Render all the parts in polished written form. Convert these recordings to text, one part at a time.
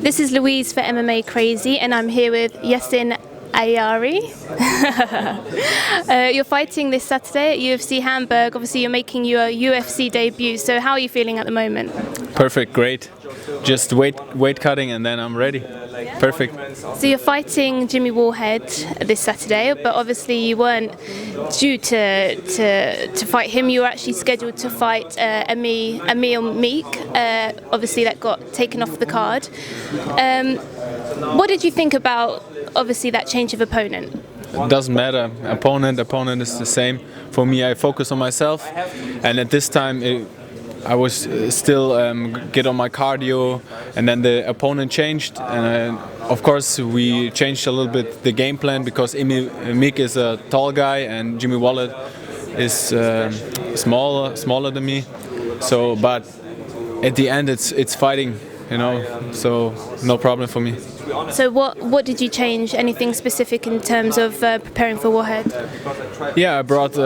This is Louise for MMA Crazy, and I'm here with Jessin Ayari. You're fighting this Saturday at UFC Hamburg. Obviously, you're making your UFC debut. So, how are you feeling at the moment? Perfect, great. Just weight cutting, and then I'm ready. Perfect. So you're fighting Jim Wallhead this Saturday, but obviously you weren't due to fight him. You were actually scheduled to fight Emil Meek. Obviously that got taken off the card. What did you think about obviously that change of opponent? It doesn't matter. Opponent is the same. For me, I focus on myself, and at this time I was still get on my cardio, and then the opponent changed, and of course we changed a little bit the game plan because Meek is a tall guy and Jimmy Wallhead is smaller than me. So, but at the end it's fighting, you know. So no problem for me. So what did you change? Anything specific in terms of preparing for Wallhead? Yeah, I brought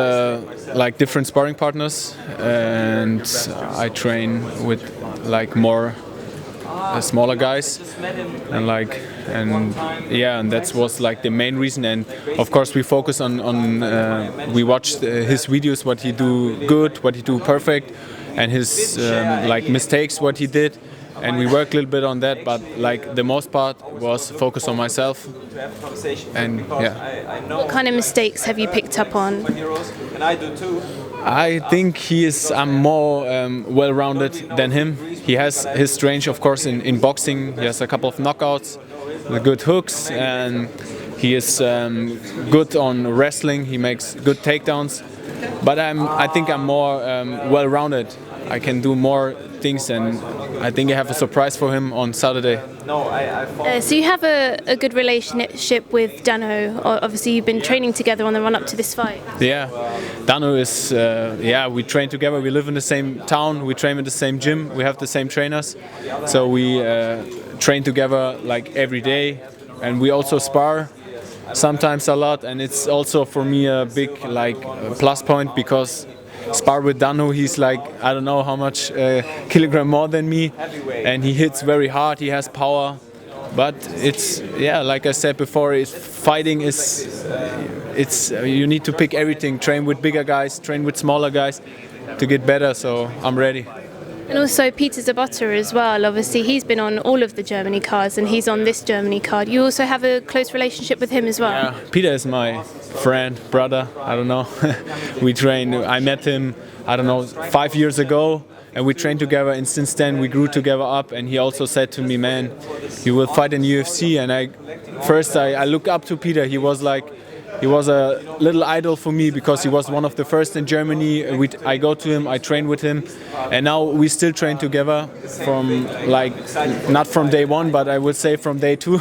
like different sparring partners, and I train with like more smaller guys, and that was like the main reason. And of course we focus on we watched his videos, what he do good, what he do perfect, and his like mistakes, what he did. And we worked a little bit on that, but like the most part was focus on myself. And yeah. What kind of mistakes have you picked up on? I think I'm more well-rounded than him. He has his strength, of course, in boxing. He has a couple of knockouts, good hooks, and he is good on wrestling. He makes good takedowns. But I think I'm more well-rounded. I can do more things, and I think I have a surprise for him on Saturday. So you have a good relationship with Dano. Obviously, you've been training together on the run-up to this fight. Yeah, Dano is, we train together. We live in the same town. We train in the same gym. We have the same trainers. So we train together like every day, and we also spar sometimes a lot. And it's also for me a big plus point because spar with Dano, he's like, I don't know how much kilogram more than me, and he hits very hard, he has power, but it's, like I said before, fighting is, you need to pick everything, train with bigger guys, train with smaller guys to get better, so I'm ready. And also Peter Zabota as well, obviously he's been on all of the Germany cards and he's on this Germany card. You also have a close relationship with him as well? Yeah, Peter is my friend, brother, I don't know. We train, I met him, 5 years ago, and we trained together, and since then we grew together up, and he also said to me, man, you will fight in UFC, and I look up to Peter. He was a little idol for me because he was one of the first in Germany. I go to him, I train with him, and now we still train together from not from day one, but I would say from day two.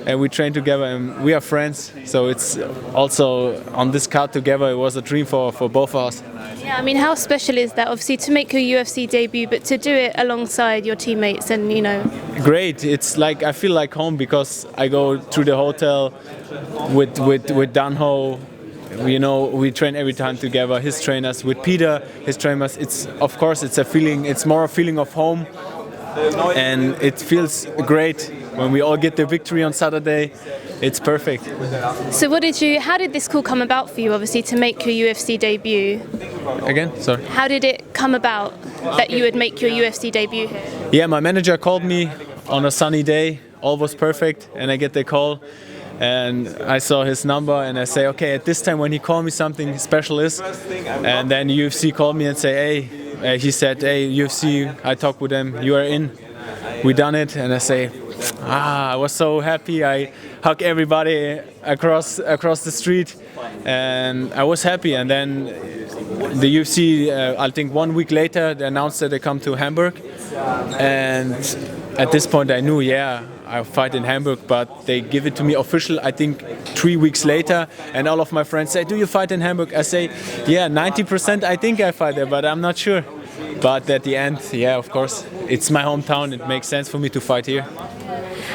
And we train together and we are friends. So it's also on this card together, it was a dream for both of us. Yeah, I mean, how special is that? Obviously to make your UFC debut, but to do it alongside your teammates and, you know. Great. It's like, I feel like home because I go to the hotel with Danho. You know, we train every time together. His trainers with Peter, his trainers. It's a feeling. It's more a feeling of home, and it feels great when we all get the victory on Saturday. It's perfect. So how did this call come about for you, obviously, to make your UFC debut? Again, sorry. How did it come about that you would make your UFC debut here? Yeah, my manager called me on a sunny day. All was perfect, and I get the call. And I saw his number and I say, okay, at this time when he called me, something special is. And then UFC called me and say, hey, he said, hey, UFC, I talked with them, you are in. We done it. And I say, I was so happy. I hug everybody across the street, and I was happy. And then the UFC, I think 1 week later, they announced that they come to Hamburg. And at this point I knew, I fight in Hamburg, but they give it to me official, I think 3 weeks later, and all of my friends say, do you fight in Hamburg? I say, 90% I think I fight there, but I'm not sure. But at the end, of course, it's my hometown, it makes sense for me to fight here.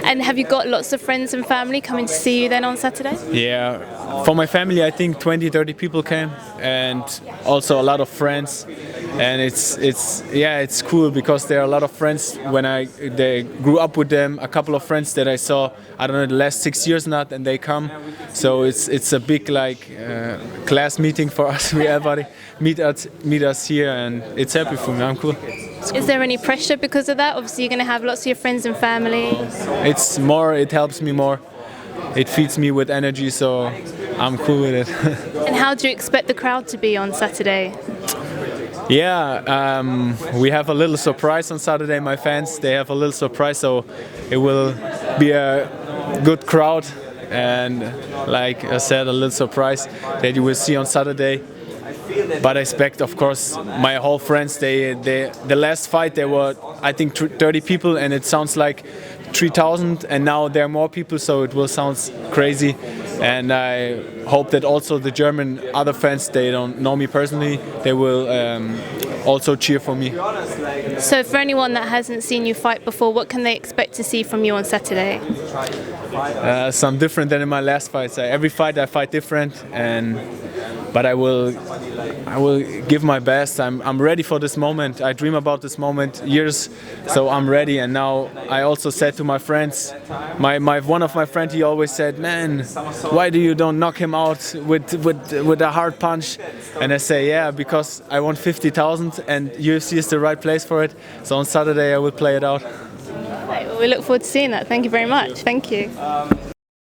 And have you got lots of friends and family coming to see you then on Saturday? Yeah, for my family I think 20-30 people came, and also a lot of friends. and it's cool because there are a lot of friends they grew up with them. A couple of friends that I saw, I don't know, the last 6 years not, and they come. So it's a big class meeting for us. We everybody meet us here, and it's happy for me. I'm cool. Is there any pressure because of that? Obviously, you're going to have lots of your friends and family. It helps me more. It feeds me with energy, so I'm cool with it. And how do you expect the crowd to be on Saturday? Yeah, we have a little surprise on Saturday, my fans. They have a little surprise, so it will be a good crowd. And like I said, a little surprise that you will see on Saturday. But I expect, of course, my whole friends, the last fight there were, I think, 30 people, and it sounds like 3,000, and now there are more people, so it will sound crazy. And I hope that also the German other fans, they don't know me personally, they will also cheer for me. So for anyone that hasn't seen you fight before, what can they expect to see from you on Saturday? Some different than in my last fights. Every fight I fight different, but I will give my best. I'm ready for this moment. I dream about this moment years, so I'm ready. And now I also said to my friends, one of my friends, he always said, "Man, why do you don't knock him out with a hard punch?" And I say, "Yeah, because I want 50,000, and UFC is the right place for it. So on Saturday I will play it out." Right, well, we look forward to seeing that. Thank you very much. Thank you.